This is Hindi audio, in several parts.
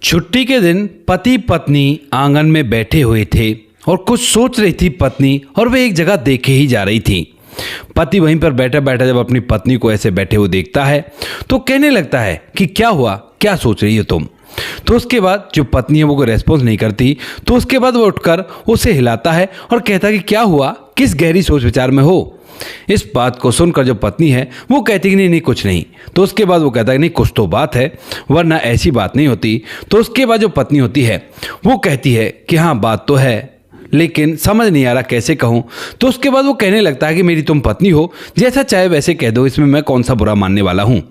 छुट्टी के दिन पति पत्नी आंगन में बैठे हुए थे और कुछ सोच रही थी पत्नी, और वे एक जगह देखे ही जा रही थी। पति वहीं पर बैठा बैठा जब अपनी पत्नी को ऐसे बैठे हुए देखता है तो कहने लगता है कि क्या हुआ, क्या सोच रही हो तुम। तो उसके बाद जो पत्नी है वो कोई रेस्पॉन्स नहीं करती, तो उसके बाद वो उठकर उसे हिलाता है और कहता है कि क्या हुआ, किस गहरी सोच विचार में हो। इस बात को सुनकर जो पत्नी है वो कहती कि नहीं नहीं कुछ नहीं। तो उसके बाद वो कहता है नहीं कुछ तो बात है, वरना ऐसी बात नहीं होती। तो उसके बाद जो पत्नी होती है वो कहती है कि हाँ बात तो है, लेकिन समझ नहीं आ रहा कैसे कहूँ। तो उसके बाद वो कहने लगता है कि मेरी तुम पत्नी हो, जैसा चाहे वैसे कह दो, इसमें मैं कौन सा बुरा मानने वाला हूँ।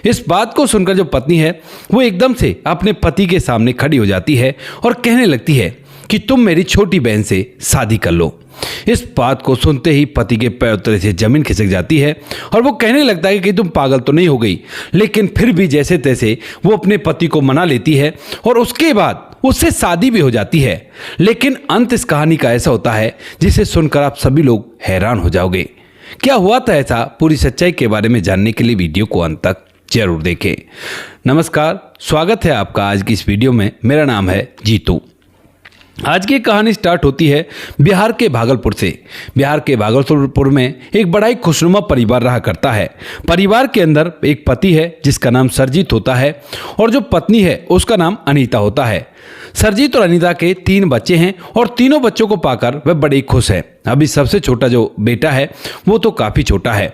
इस बात को सुनकर जो पत्नी है वो एकदम से अपने पति के सामने खड़ी हो जाती है और कहने लगती है कि तुम मेरी छोटी बहन से शादी कर लो। इस बात को सुनते ही पति के पैर तले से जमीन खिसक जाती है और वो कहने लगता है कि तुम पागल तो नहीं हो गई। लेकिन फिर भी जैसे तैसे वो अपने पति को मना लेती है और उसके बाद उससे शादी भी हो जाती है। लेकिन अंत इस कहानी का ऐसा होता है जिसे सुनकर आप सभी लोग हैरान हो जाओगे। क्या हुआ था ऐसा, पूरी सच्चाई के बारे में जानने के लिए वीडियो को अंत तक जरूर देखें। नमस्कार, स्वागत है आपका आज की इस वीडियो में। मेरा नाम है जीतू। आज की कहानी स्टार्ट होती है बिहार के भागलपुर से। बिहार के भागलपुर में एक बड़ा ही खुशनुमा परिवार रहा करता है। परिवार के अंदर एक पति है जिसका नाम सरजीत होता है और जो पत्नी है उसका नाम अनीता होता है। सरजीत और अनीता के 3 बच्चे हैं और तीनों बच्चों को पाकर वह बड़े खुश है। अभी सबसे छोटा जो बेटा है वो तो काफ़ी छोटा है,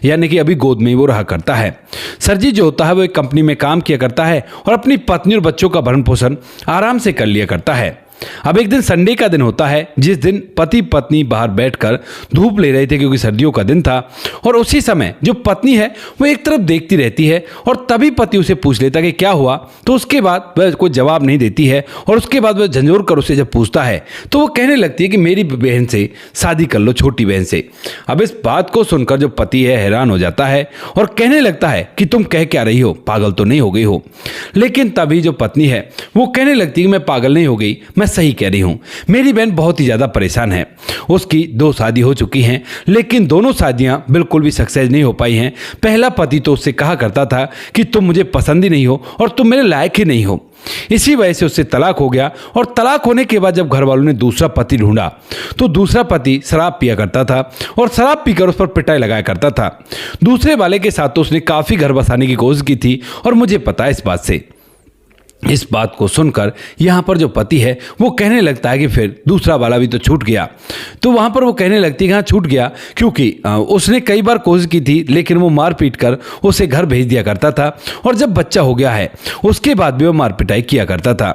यानी कि अभी गोद में ही वो रहा करता है। सरजीत जो होता है वो एक कंपनी में काम किया करता है और अपनी पत्नी और बच्चों का भरण पोषण आराम से कर लिया करता है। अब एक दिन संडे का दिन होता है जिस दिन पति पत्नी बाहर बैठकर धूप ले रहे थे क्योंकि सर्दियों का दिन था। और उसी समय जो पत्नी है वो एक तरफ देखती रहती है और तभी पति उसे पूछ लेता कि क्या हुआ। तो उसके बाद वह कोई जवाब नहीं देती है और उसके बाद वह झंझोर कर उसे जब पूछता है तो वो कहने लगती है कि मेरी बहन से शादी कर लो, छोटी बहन से। अब इस बात को सुनकर जो पति है हैरान हो जाता है और कहने लगता है कि तुम कह क्या रही हो, पागल तो नहीं हो गई हो। लेकिन तभी जो पत्नी है वो कहने लगती है कि मैं पागल नहीं हो गई, मैं सही कह रही हूं। मेरी बहन बहुत ही ज्यादा परेशान है। उसकी 2 शादी हो चुकी हैं, लेकिन दोनों शादियां बिल्कुल भी सक्सेस नहीं हो पाई हैं। पहला पति तो उससे कहा करता था कि तुम मुझे पसंद ही नहीं हो और तुम मेरे लायक ही नहीं हो। इसी वजह से उससे तलाक हो गया और तलाक होने के बाद जब घर वालों ने दूसरा पति ढूंढा तो दूसरा पति शराब पिया करता था और शराब पीकर उस पर पिटाई लगाया करता था। दूसरे वाले के साथ तो उसने काफी घर बसाने की कोशिश की थी और मुझे पता है इस बात से। इस बात को सुनकर यहाँ पर जो पति है वो कहने लगता है कि फिर दूसरा वाला भी तो छूट गया। तो वहाँ पर वो कहने लगती है कि हाँ छूट गया, क्योंकि उसने कई बार कोशिश की थी लेकिन वो मार पीट कर उसे घर भेज दिया करता था और जब बच्चा हो गया है उसके बाद भी वो मार पिटाई किया करता था।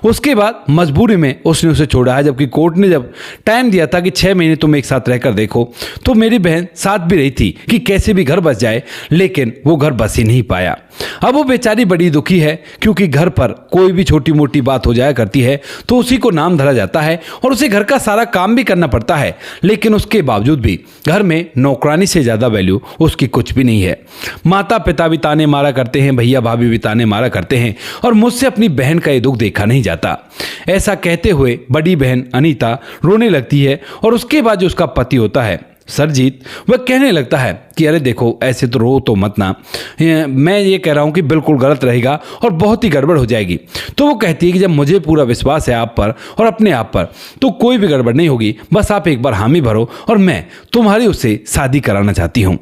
उसके बाद मजबूरी में उसने उसे छोड़ा है, जबकि कोर्ट ने जब टाइम दिया था कि 6 महीने तुम एक साथ रहकर देखो, तो मेरी बहन साथ भी रही थी कि कैसे भी घर बस जाए, लेकिन वो घर बस ही नहीं पाया। अब वो बेचारी बड़ी दुखी है क्योंकि घर पर कोई भी छोटी मोटी बात हो जाया करती है तो उसी को नाम धरा जाता है और उसे घर का सारा काम भी करना पड़ता है। लेकिन उसके बावजूद भी घर में नौकरानी से ज़्यादा वैल्यू उसकी कुछ भी नहीं है। माता पिता भी ताने मारा करते हैं, भैया भाभी भी ताने मारा करते हैं और मुझसे अपनी बहन का ये दुख देखा नहीं जाता। ऐसा कहते हुए बड़ी बहन अनीता रोने लगती है और उसके बाद जो उसका पति होता है सरजीत वह कहने लगता है कि अरे देखो ऐसे तो रो तो मत ना, मैं ये कह रहा हूँ कि बिल्कुल गलत रहेगा और बहुत ही गड़बड़ हो जाएगी। तो वो कहती है कि जब मुझे पूरा विश्वास है आप पर और अपने आप पर तो कोई भी गड़बड़ नहीं होगी, बस आप एक बार हामी भरो और मैं तुम्हारी उससे शादी कराना चाहती हूँ।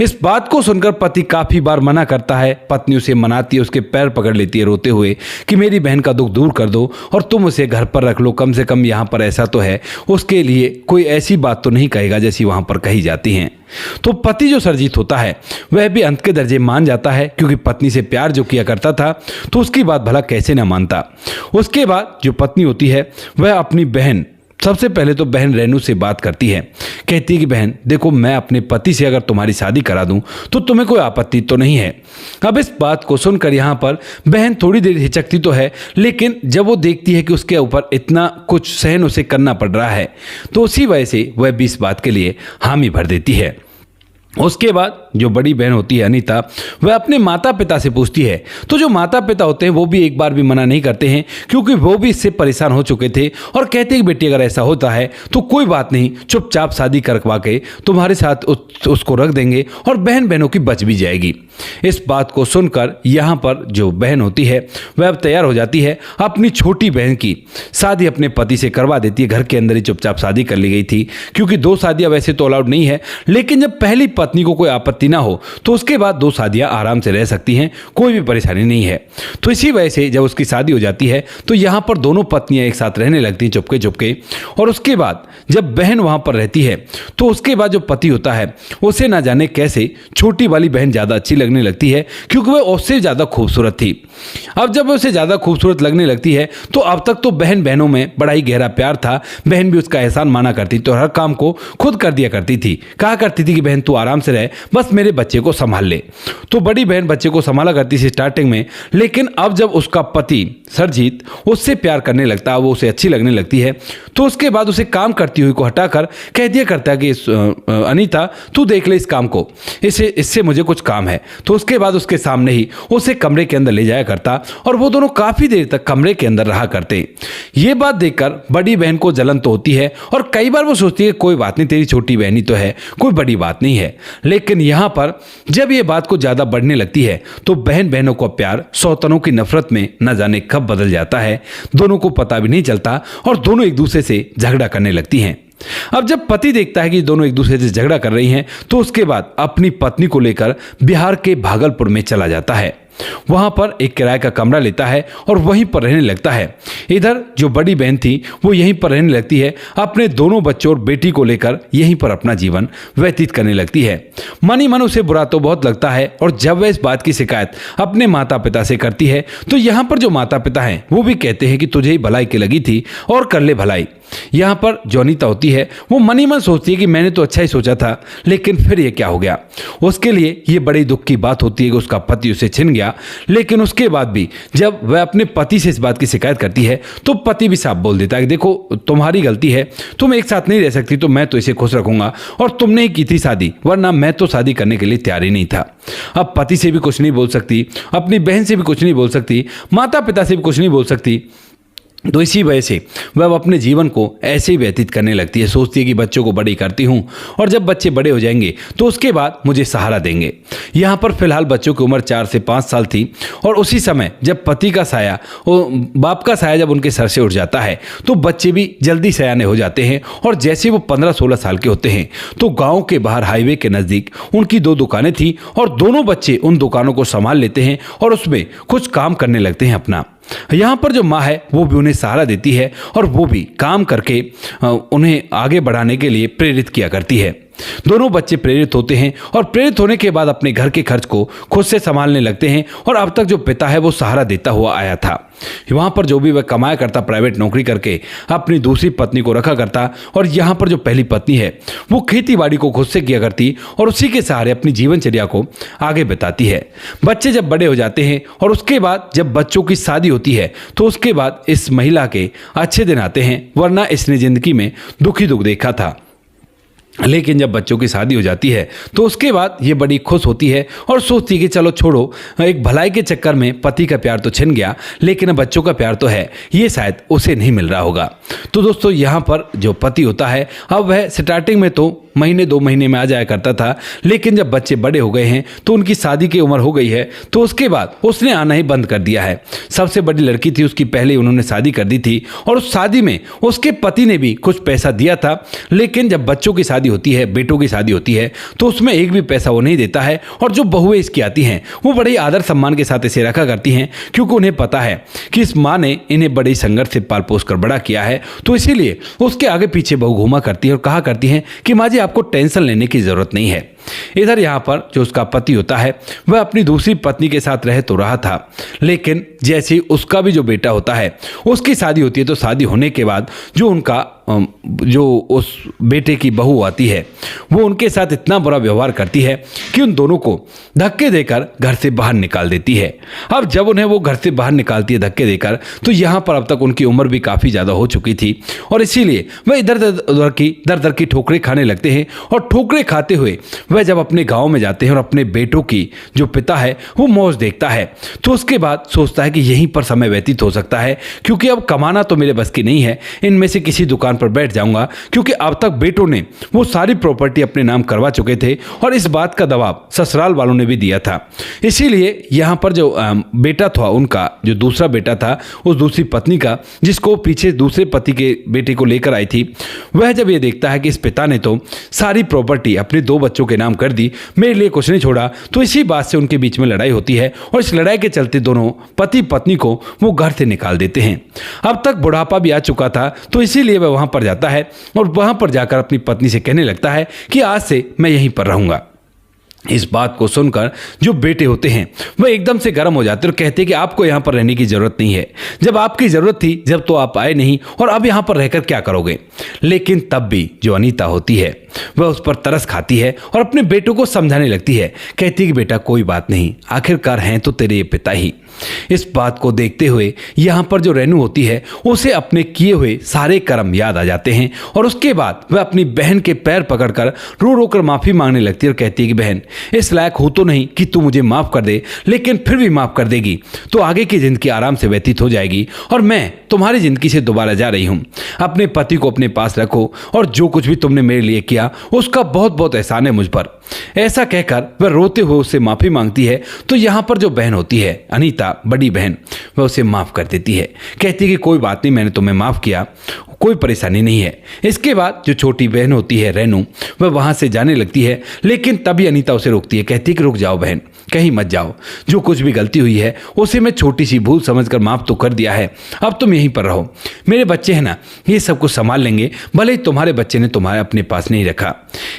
इस बात को सुनकर पति काफी बार मना करता है, पत्नी उसे मनाती है, उसके पैर पकड़ लेती है रोते हुए कि मेरी बहन का दुख दूर कर दो और तुम उसे घर पर रख लो, कम से कम यहाँ पर ऐसा तो है उसके लिए कोई ऐसी बात तो नहीं कहेगा जैसी वहां पर कही जाती हैं। तो पति जो सरजीत होता है वह भी अंत के दर्जे मान जाता है, क्योंकि पत्नी से प्यार जो किया करता था तो उसकी बात भला कैसे न मानता। उसके बाद जो पत्नी होती है वह अपनी बहन, सबसे पहले तो बहन रेनू से बात करती है, कहती है कि बहन देखो मैं अपने पति से अगर तुम्हारी शादी करा दूं तो तुम्हें कोई आपत्ति तो नहीं है। अब इस बात को सुनकर यहाँ पर बहन थोड़ी देर हिचकती तो है, लेकिन जब वो देखती है कि उसके ऊपर इतना कुछ सहन उसे करना पड़ रहा है तो उसी वजह से वह भी इस बात के लिए हामी भर देती है। उसके बाद जो बड़ी बहन होती है अनीता, वह अपने माता पिता से पूछती है। तो जो माता पिता होते हैं वो भी एक बार भी मना नहीं करते हैं, क्योंकि वो भी इससे परेशान हो चुके थे और कहते हैं कि बेटी अगर ऐसा होता है तो कोई बात नहीं, चुपचाप शादी करवा के तुम्हारे साथ उसको रख देंगे और बहन बहनों की बच भी जाएगी। इस बात को सुनकर यहाँ पर जो बहन होती है वह अब तैयार हो जाती है। अपनी छोटी बहन की शादी अपने पति से करवा देती है। घर के अंदर ही चुपचाप शादी कर ली गई थी, क्योंकि 2 शादियां वैसे तो अलाउड नहीं है, लेकिन जब पहली पत्नी को कोई आपत्ति ना हो तो उसके बाद 2 शादियां आराम से रह सकती हैं, कोई भी परेशानी नहीं है। तो इसी वजह से जब उसकी शादी हो जाती है तो यहाँ पर दोनों पत्नियां एक साथ रहने लगती हैं चुपके चुपके। और उसके बाद जब बहन वहाँ पर रहती है तो उसके बाद जो पति होता है उसे ना जाने कैसे छोटी वाली बहन ज़्यादा अच्छी लगने लगती है, क्योंकि वह उससे ज़्यादा खूबसूरत थी। अब जब उसे ज़्यादा खूबसूरत लगने लगती है तो अब तक तो बहन बहनों में बड़ा ही गहरा प्यार था। बहन भी उसका एहसान माना करती, तो हर काम को खुद कर दिया करती थी। कहा करती थी कि बहन तू आराम से रह, बस मेरे बच्चे को संभाल ले। तो बड़ी बहन बच्चे को संभाला करती थी स्टार्टिंग में, लेकिन अब जब उसका पति सरजीत उससे प्यार करने लगता है, वो उसे अच्छी लगने लगती है, तो उसके बाद उसे काम करती हुई को हटाकर कह दिया करता है कि अनीता तू देख ले इस काम को, इससे मुझे कुछ काम है। तो उसके बाद उसके सामने ही उसे कमरे के अंदर ले जाया करता और वो दोनों काफी देर तक कमरे के अंदर रहा करते। ये बात देखकर बड़ी बहन को जलन तो होती है और कई बार वो सोचती है कोई बात नहीं, तेरी छोटी बहन ही तो है, कोई बड़ी बात नहीं है। लेकिन यहाँ पर जब ये बात को ज्यादा बढ़ने लगती है तो बहन बहनों का प्यार सौतनों की नफरत में न जाने कब बदल जाता है। दोनों को पता भी नहीं चलता और दोनों एक दूसरे से झगड़ा करने लगती हैं। अब जब पति देखता है कि दोनों एक दूसरे से झगड़ा कर रही हैं तो उसके बाद अपनी पत्नी को लेकर बिहार के भागलपुर में चला जाता है। वहां पर एक किराए का कमरा लेता है और वहीं पर रहने लगता है। इधर जो बड़ी बहन थी वो यहीं पर रहने लगती है, अपने दोनों बच्चों और बेटी को लेकर यहीं पर अपना जीवन व्यतीत करने लगती है। मन ही मन उसे बुरा तो बहुत लगता है और जब वह इस बात की शिकायत अपने माता पिता से करती है तो यहाँ पर जो माता पिता हैं वो भी कहते हैं कि तुझे ही भलाई की लगी थी और कर ले भलाई। यहाँ पर जो अनीता होती है वो मन ही मन सोचती है कि मैंने तो अच्छा ही सोचा था, लेकिन फिर ये क्या हो गया। उसके लिए ये बड़ी दुख की बात होती है कि उसका पति उसे छिन गया। लेकिन उसके बाद भी जब वह अपने पति से इस बात की शिकायत करती है तो पति भी साफ बोल देता है कि देखो तुम्हारी गलती है, तुम एक साथ नहीं रह सकती, तो मैं तो इसे खुश रखूंगा और तुमने ही की थी शादी, वरना मैं तो शादी करने के लिए तैयार ही नहीं था। अब पति से भी कुछ नहीं बोल सकती, अपनी बहन से भी कुछ नहीं बोल सकती, माता पिता से भी कुछ नहीं बोल सकती। तो इसी वजह से वह अपने जीवन को ऐसे ही व्यतीत करने लगती है। सोचती है कि बच्चों को बड़ी करती हूँ और जब बच्चे बड़े हो जाएंगे तो उसके बाद मुझे सहारा देंगे। यहाँ पर फिलहाल बच्चों की उम्र 4 से 5 साल थी और उसी समय जब पति का साया बाप का साया जब उनके सर से उठ जाता है तो बच्चे भी जल्दी सयाने हो जाते हैं। और जैसे वो 15-16 साल के होते हैं तो गाँव के बाहर हाईवे के नज़दीक उनकी 2 दुकानें थी और दोनों बच्चे उन दुकानों को संभाल लेते हैं और उसमें कुछ काम करने लगते हैं अपना। यहाँ पर जो माँ है वो भी उन्हें सहारा देती है और वो भी काम करके उन्हें आगे बढ़ाने के लिए प्रेरित किया करती है। दोनों बच्चे प्रेरित होते हैं और प्रेरित होने के बाद अपने घर के खर्च को खुद से संभालने लगते हैं और अब तक जो पिता है वो सहारा देता हुआ आया था। वहाँ पर जो भी वह कमाया करता प्राइवेट नौकरी करके अपनी दूसरी पत्नी को रखा करता और यहाँ पर जो पहली पत्नी है वो खेती बाड़ी को खुद से किया करती और उसी के सहारे अपनी जीवनचर्या को आगे बताती है। बच्चे जब बड़े हो जाते हैं और उसके बाद जब बच्चों की शादी होती है तो उसके बाद इस महिला के अच्छे दिन आते हैं, वरना इसने जिंदगी में दुख ही दुख देखा था। लेकिन जब बच्चों की शादी हो जाती है तो उसके बाद ये बड़ी खुश होती है और सोचती है कि चलो छोड़ो, एक भलाई के चक्कर में पति का प्यार तो छिन गया, लेकिन बच्चों का प्यार तो है, ये शायद उसे नहीं मिल रहा होगा। तो दोस्तों यहाँ पर जो पति होता है अब वह स्टार्टिंग में तो महीने 2 महीने में आ जाया करता था, लेकिन जब बच्चे बड़े हो गए हैं तो उनकी शादी की उम्र हो गई है तो उसके बाद उसने आना ही बंद कर दिया है। सबसे बड़ी लड़की थी उसकी, पहले उन्होंने शादी कर दी थी और उस शादी में उसके पति ने भी कुछ पैसा दिया था, लेकिन जब बच्चों की शादी होती है, बेटों की शादी होती है तो उसमें एक भी पैसा वो नहीं देता है। और जो बहुएं इसकी आती हैं वो बड़े आदर सम्मान के साथ इसे रखा करती हैं, क्योंकि उन्हें पता है कि इस माँ ने इन्हें बड़े संघर्ष से पाल पोस कर बड़ा किया है, तो इसीलिए उसके आगे पीछे बहू घूमा करती है और कहा करती हैं कि माँ जी आपको टेंशन लेने की जरूरत नहीं है। इधर यहाँ पर जो उसका पति होता है वह अपनी दूसरी पत्नी के साथ रह तो रहा था, लेकिन जैसे उसका भी जो बेटा होता है उसकी शादी होती है तो शादी होने के बाद जो उस बेटे की बहू आती है वो उनके साथ इतना बुरा व्यवहार करती है कि उन दोनों को धक्के देकर घर से बाहर निकाल देती है। अब जब उन्हें वो घर से बाहर निकालती है धक्के देकर तो यहाँ पर अब तक उनकी उम्र भी काफ़ी ज़्यादा हो चुकी थी और इसीलिए वह इधर दर दर की ठोकरें खाने लगते हैं और ठोकरें खाते हुए वह जब अपने गांव में जाते हैं और अपने बेटों की जो पिता है वो मौज देखता है, तो उसके बाद सोचता है कि यहीं पर समय व्यतीत हो सकता है, क्योंकि अब कमाना तो मेरे बस की नहीं है, इनमें से किसी दुकान पर बैठ जाऊंगा, क्योंकि अब तक बेटों ने वो सारी प्रॉपर्टी अपने नाम करवा चुके थे और इस बात का दबाव ससुराल वालों ने भी दिया था। इसीलिए यहाँ पर जो बेटा था, उनका जो दूसरा बेटा था, उस दूसरी पत्नी का, जिसको पीछे दूसरे पति के बेटे को लेकर आई थी, वह जब ये देखता है कि इस पिता ने तो सारी प्रॉपर्टी अपने 2 बच्चों के नाम कर दी, मेरे लिए कुछ नहीं छोड़ा, तो इसी बात से उनके बीच में लड़ाई होती है और इस लड़ाई के चलते दोनों पति पत्नी को वो घर से निकाल देते हैं। अब तक बुढ़ापा भी आ चुका था, तो इसीलिए वह वहां पर जाता है और वहां पर जाकर अपनी पत्नी से कहने लगता है कि आज से मैं यहीं पर रहूंगा। इस बात को सुनकर जो बेटे होते हैं वह एकदम से गर्म हो जाते हैं और कहते हैं कि आपको यहाँ पर रहने की ज़रूरत नहीं है, जब आपकी ज़रूरत थी जब तो आप आए नहीं, और अब यहाँ पर रहकर क्या करोगे। लेकिन तब भी जो अनीता होती है वह उस पर तरस खाती है और अपने बेटों को समझाने लगती है, कहती है कि बेटा कोई बात नहीं, आखिरकार हैं तो तेरे ये पिता ही। इस बात को देखते हुए यहाँ पर जो रेनू होती है उसे अपने किए हुए सारे कर्म याद आ जाते हैं और उसके बाद वह अपनी बहन के पैर पकड़कर रो रो कर माफ़ी मांगने लगती है और कहती है कि बहन, इस लायक हो तो नहीं कि तू मुझे माफ़ कर दे, लेकिन फिर भी माफ़ कर देगी तो आगे की ज़िंदगी आराम से व्यतीत हो जाएगी और मैं तुम्हारी ज़िंदगी से दोबारा जा रही हूँ। अपने पति को अपने पास रखो और जो कुछ भी तुमने मेरे लिए किया उसका बहुत बहुत एहसान है मुझ पर। ऐसा कहकर वह रोते हुए उससे माफ़ी मांगती है, तो यहाँ पर जो बहन होती है अनीता, बड़ी बहन, वह उसे माफ़ कर देती है, कहती है कि कोई बात नहीं, मैंने तुम्हें माफ़ किया, कोई परेशानी नहीं है। इसके बाद जो छोटी बहन होती है रेनू, वह वहाँ से जाने लगती है, लेकिन तभी अनीता उसे रोकती है, कहती है कि रुक जाओ बहन, कहीं मत जाओ, जो कुछ भी गलती हुई है उसे मैं छोटी सी भूल समझकर माफ़ तो कर दिया है, अब तुम यहीं पर रहो, मेरे बच्चे हैं ना, ये सब कुछ संभाल लेंगे, भले ही तुम्हारे बच्चे ने तुम्हारे अपने पास नहीं रखा।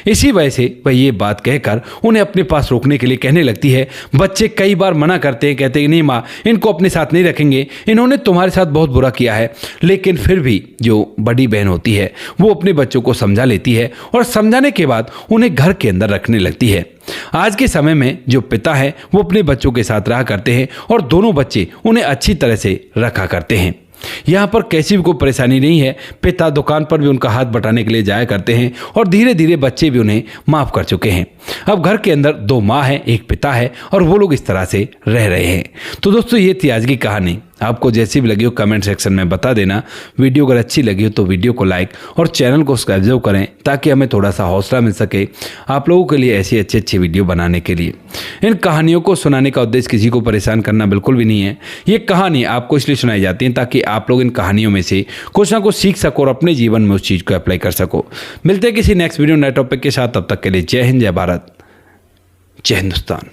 इसी वजह से वह ये बात कहकर उन्हें अपने पास रोकने के लिए कहने लगती है, बच्चे कई बार मना करते हैं, कहते हैं कि नहीं माँ, इनको अपने साथ नहीं रखेंगे, इन्होंने तुम्हारे साथ बहुत बुरा किया है, लेकिन फिर भी जो बड़ी बहन होती है वो अपने बच्चों को समझा लेती है और समझाने के बाद उन्हें घर के अंदर रखने लगती है। आज के समय में जो पिता है वो अपने बच्चों के साथ रहा करते हैं और दोनों बच्चे उन्हें अच्छी तरह से रखा करते हैं। यहाँ पर कैसी भी कोई परेशानी नहीं है, पिता दुकान पर भी उनका हाथ बटाने के लिए जाया करते हैं और धीरे धीरे बच्चे भी उन्हें माफ़ कर चुके हैं। अब घर के अंदर 2 माँ हैं, 1 पिता है और वो लोग इस तरह से रह रहे हैं। तो दोस्तों ये थी आज की कहानी, आपको जैसी भी लगी हो कमेंट सेक्शन में बता देना। वीडियो अगर अच्छी लगी हो तो वीडियो को लाइक और चैनल को सब्सक्राइब जरूर करें, ताकि हमें थोड़ा सा हौसला मिल सके आप लोगों के लिए ऐसी अच्छी वीडियो बनाने के लिए। इन कहानियों को सुनाने का उद्देश्य किसी को परेशान करना बिल्कुल भी नहीं है। ये कहानी आपको इसलिए सुनाई जाती है ताकि आप लोग इन कहानियों में से कुछ ना कुछ सीख सको और अपने जीवन में उस चीज़ को अप्लाई कर सको। मिलते हैं किसी नेक्स्ट वीडियो नए टॉपिक के साथ, तब तक के लिए जय हिंद, जय भारत, जय हिंदुस्तान।